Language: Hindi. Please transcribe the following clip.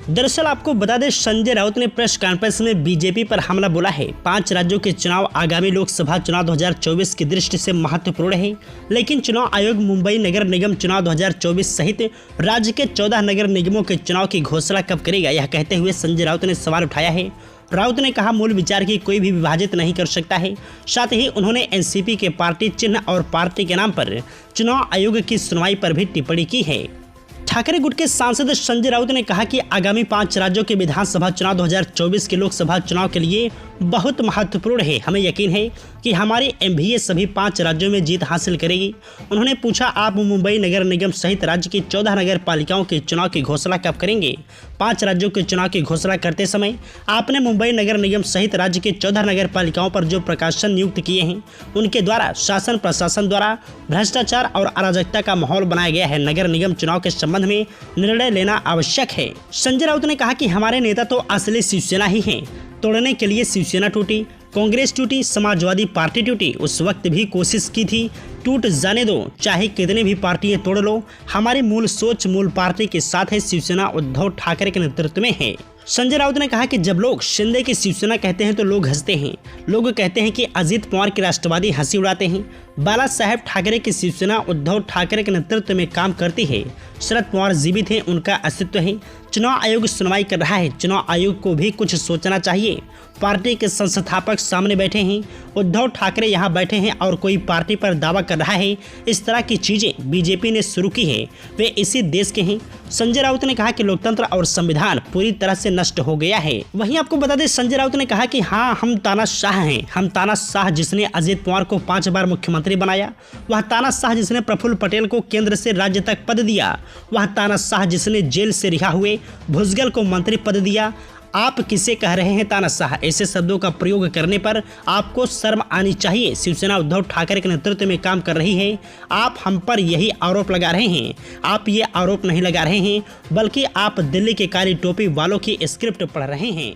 दरअसल आपको बता दें, संजय राउत ने प्रेस कॉन्फ्रेंस में बीजेपी पर हमला बोला है। 5 राज्यों के चुनाव आगामी लोकसभा चुनाव 2024 की दृष्टि से महत्वपूर्ण है, लेकिन चुनाव आयोग मुंबई नगर निगम चुनाव 2024 सहित राज्य के 14 नगर निगमों के चुनाव की घोषणा कब करेगा, यह कहते हुए संजय राउत ने सवाल उठाया है। राउत ने कहा, मूल विचार की कोई भी विभाजित नहीं कर सकता है। साथ ही उन्होंने एनसीपी के पार्टी चिन्ह और पार्टी के नाम पर चुनाव आयोग की सुनवाई पर भी टिप्पणी की है। ठाकरे गुट के सांसद संजय राउत ने कहा कि आगामी 5 राज्यों के विधानसभा चुनाव 2024 के लोकसभा चुनाव के लिए बहुत महत्वपूर्ण है। हमें यकीन है कि हमारी एमवीए सभी 5 राज्यों में जीत हासिल करेगी। उन्होंने पूछा, आप मुंबई नगर निगम सहित राज्य की 14 नगर पालिकाओं के चुनाव की घोषणा कब करेंगे? 5 राज्यों के चुनाव की घोषणा करते समय आपने मुंबई नगर निगम सहित राज्य के 14 नगर पालिकाओं पर जो प्रशासन नियुक्त किए हैं, उनके द्वारा शासन प्रशासन द्वारा भ्रष्टाचार और अराजकता का माहौल बनाया गया है। नगर निगम चुनाव के संबंध में निर्णय लेना आवश्यक है। संजय राउत ने कहा कि हमारे नेता तो असली शिवसेना ही हैं। तोड़ने के लिए शिवसेना टूटी, कांग्रेस टूटी, समाजवादी पार्टी टूटी, उस वक्त भी कोशिश की थी, टूट जाने दो, चाहे कितनी भी पार्टियां तोड़ लो। हमारी मूल सोच मूल पार्टी के साथ है। शिवसेना उद्धव ठाकरे के नेतृत्व में है। संजय राउत ने कहा कि जब लोग शिंदे की शिवसेना कहते हैं तो लोग हंसते हैं। लोग कहते हैं कि अजित पवार की राष्ट्रवादी हंसी उड़ाते हैं। बाला साहेब ठाकरे की शिवसेना उद्धव ठाकरे के नेतृत्व में काम करती है। शरद पवार जीवित हैं, उनका अस्तित्व है। चुनाव आयोग सुनवाई कर रहा है। चुनाव आयोग को भी कुछ सोचना चाहिए। पार्टी के संस्थापक सामने बैठे हैं, उद्धव ठाकरे यहाँ बैठे हैं और कोई पार्टी पर दावा कर रहा है। इस तरह की चीजें बीजेपी ने शुरू की है, वे इसी देश के हैं। संजय राउत ने कहा कि लोकतंत्र और संविधान पूरी तरह से नष्ट हो गया है। वहीं आपको बता दें, संजय राउत ने कहा कि हाँ, हम तानाशाह हैं। हम तानाशाह जिसने अजित पवार को 5 बार मुख्यमंत्री बनाया, वह तानाशाह जिसने प्रफुल्ल पटेल को केंद्र से राज्य तक पद दिया, वह तानाशाह जिसने जेल से रिहा हुए भुजबल को मंत्री पद दिया। आप किसे कह रहे हैं तानाशाह? ऐसे शब्दों का प्रयोग करने पर आपको शर्म आनी चाहिए। शिवसेना उद्धव ठाकरे के नेतृत्व में काम कर रही है। आप हम पर यही आरोप लगा रहे हैं। आप ये आरोप नहीं लगा रहे हैं, बल्कि आप दिल्ली के काली टोपी वालों की स्क्रिप्ट पढ़ रहे हैं।